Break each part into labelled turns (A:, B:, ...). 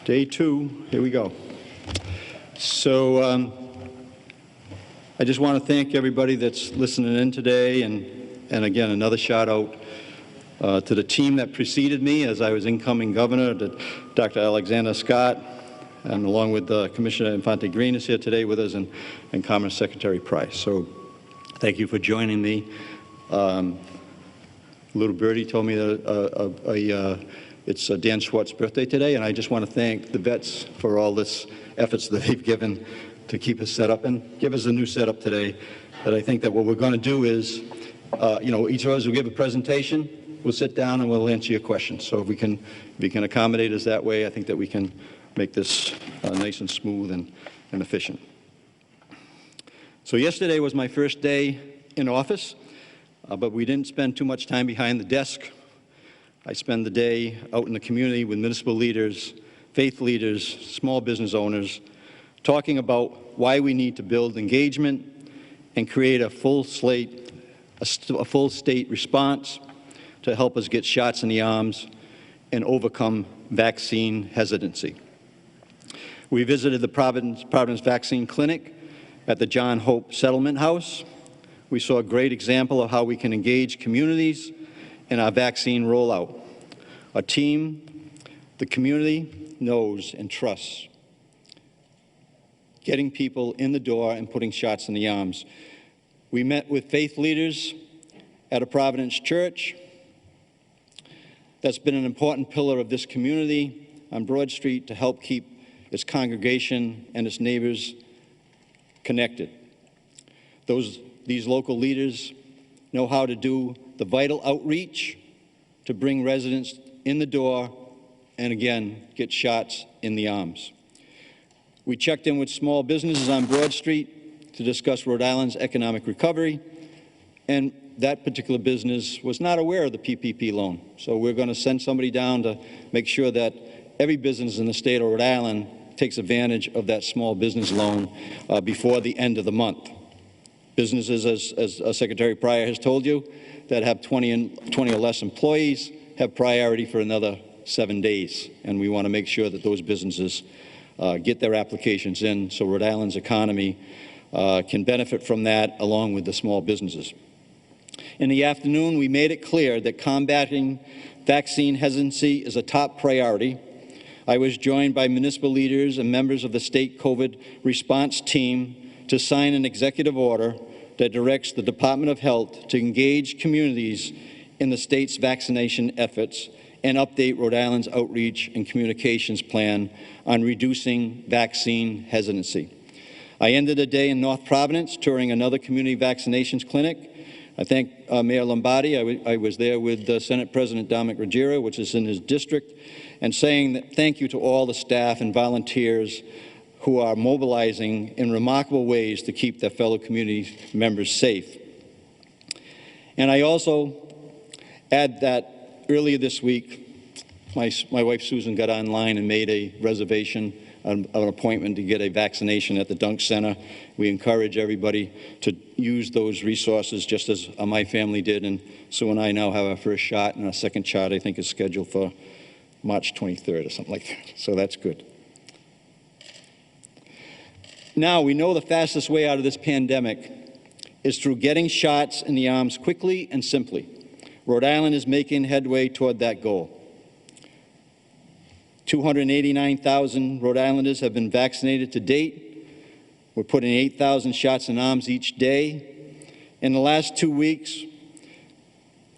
A: Day 2, here we go. So I just want to thank everybody that's listening in today, and again, another shout out to the team that preceded me as I was incoming governor, Dr. Alexander Scott, and along with Commissioner Infante Green is here today with us, and Commerce Secretary Price. So thank you for joining me. Little birdie told me that it's Dan Schwartz's birthday today, and I just want to thank the vets for all this efforts that they've given to keep us set up and give us a new setup today. That I think that what we're going to do is, each of us will give a presentation, we'll sit down and we'll answer your questions. So if we can accommodate us that way, I think that we can make this nice and smooth and efficient. So yesterday was my first day in office, but we didn't spend too much time behind the desk. I spend the day out in the community with municipal leaders, faith leaders, small business owners, talking about why we need to build engagement and create a full state response to help us get shots in the arms and overcome vaccine hesitancy. We visited the Providence Vaccine Clinic at the John Hope Settlement House. We saw a great example of how we can engage communities in our vaccine rollout. A team the community knows and trusts, getting people in the door and putting shots in the arms. We met with faith leaders at a Providence church that's been an important pillar of this community on Broad Street to help keep its congregation and its neighbors connected. These local leaders know how to do the vital outreach to bring residents in the door and, again, get shots in the arms. We checked in with small businesses on Broad Street to discuss Rhode Island's economic recovery, and that particular business was not aware of the PPP loan. So we're going to send somebody down to make sure that every business in the state of Rhode Island takes advantage of that small business loan before the end of the month. Businesses, as Secretary Pryor has told you, that have 20 or less employees have priority for another 7 days, and we want to make sure that those businesses get their applications in so Rhode Island's economy can benefit from that along with the small businesses. In the afternoon, we made it clear that combating vaccine hesitancy is a top priority. I was joined by municipal leaders and members of the state COVID response team to sign an executive order that directs the Department of Health to engage communities in the state's vaccination efforts and update Rhode Island's outreach and communications plan on reducing vaccine hesitancy. I ended the day in North Providence touring another community vaccinations clinic. I thank Mayor Lombardi. I was there with Senate President Dominic Ruggiero, which is in his district, and saying that thank you to all the staff and volunteers who are mobilizing in remarkable ways to keep their fellow community members safe. And I also add that earlier this week, my wife Susan got online and made a reservation, an appointment to get a vaccination at the Dunk Center. We encourage everybody to use those resources just as my family did, and Sue and I now have our first shot, and our second shot I think is scheduled for March 23rd or something like that, so that's good. Now, we know the fastest way out of this pandemic is through getting shots in the arms quickly and simply. Rhode Island is making headway toward that goal. 289,000 Rhode Islanders have been vaccinated to date. We're putting 8,000 shots in arms each day. In the last 2 weeks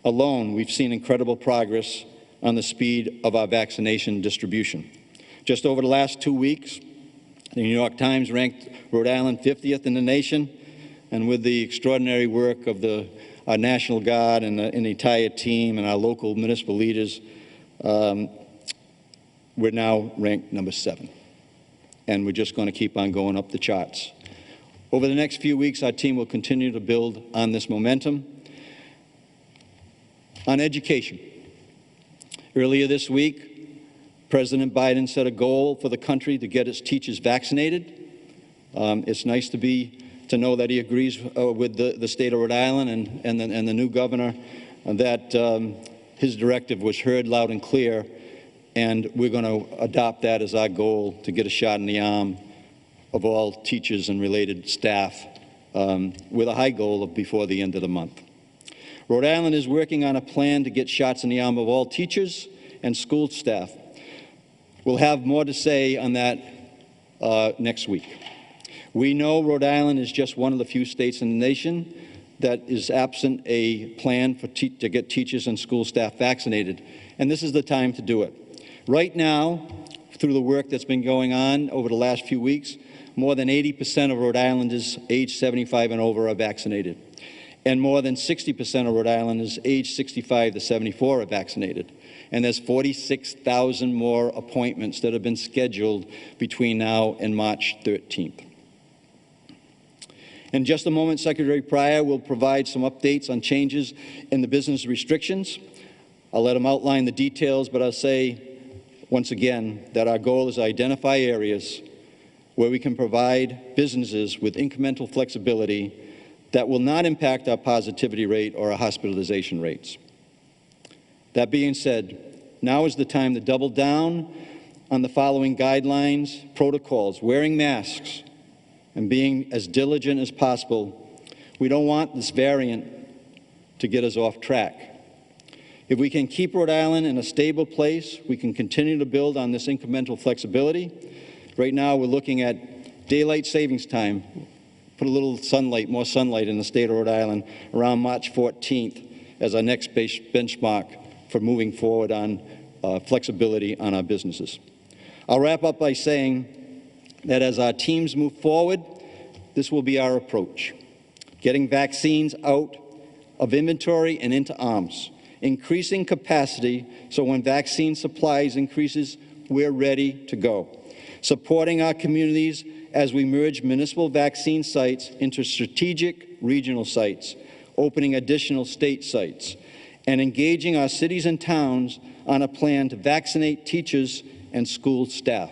A: alone, we've seen incredible progress on the speed of our vaccination distribution. Just over the last 2 weeks, the New York Times ranked Rhode Island 50th in the nation, and with the extraordinary work of our National Guard and the entire team and our local municipal leaders, we're now ranked number 7. And we're just going to keep on going up the charts. Over the next few weeks, our team will continue to build on this momentum. On education. Earlier this week, President Biden set a goal for the country to get its teachers vaccinated. It's nice to know that he agrees with the state of Rhode Island and the new governor, that his directive was heard loud and clear and we're going to adopt that as our goal to get a shot in the arm of all teachers and related staff with a high goal of before the end of the month. Rhode Island is working on a plan to get shots in the arm of all teachers and school staff. We'll have more to say on that next week. We know Rhode Island is just one of the few states in the nation that is absent a plan to get teachers and school staff vaccinated, and this is the time to do it. Right now, through the work that's been going on over the last few weeks, more than 80% of Rhode Islanders aged 75 and over are vaccinated, and more than 60% of Rhode Islanders aged 65 to 74 are vaccinated. And there's 46,000 more appointments that have been scheduled between now and March 13th. In just a moment, Secretary Pryor will provide some updates on changes in the business restrictions. I'll let him outline the details, but I'll say once again that our goal is to identify areas where we can provide businesses with incremental flexibility that will not impact our positivity rate or our hospitalization rates. That being said, now is the time to double down on the following guidelines, protocols: wearing masks and being as diligent as possible. We don't want this variant to get us off track. If we can keep Rhode Island in a stable place, we can continue to build on this incremental flexibility. Right now, we're looking at daylight savings time, put a little sunlight, more sunlight in the state of Rhode Island around March 14th as our next benchmark for moving forward on flexibility on our businesses. I'll wrap up by saying that as our teams move forward, this will be our approach: getting vaccines out of inventory and into arms, increasing capacity so when vaccine supplies increases, we're ready to go, supporting our communities as we merge municipal vaccine sites into strategic regional sites, opening additional state sites, and engaging our cities and towns on a plan to vaccinate teachers and school staff.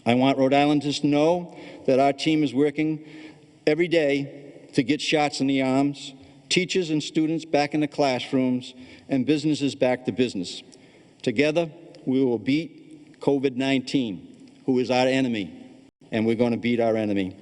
A: I want Rhode Islanders to know that our team is working every day to get shots in the arms, teachers and students back in the classrooms, and businesses back to business. Together, we will beat COVID-19, who is our enemy, and we're going to beat our enemy.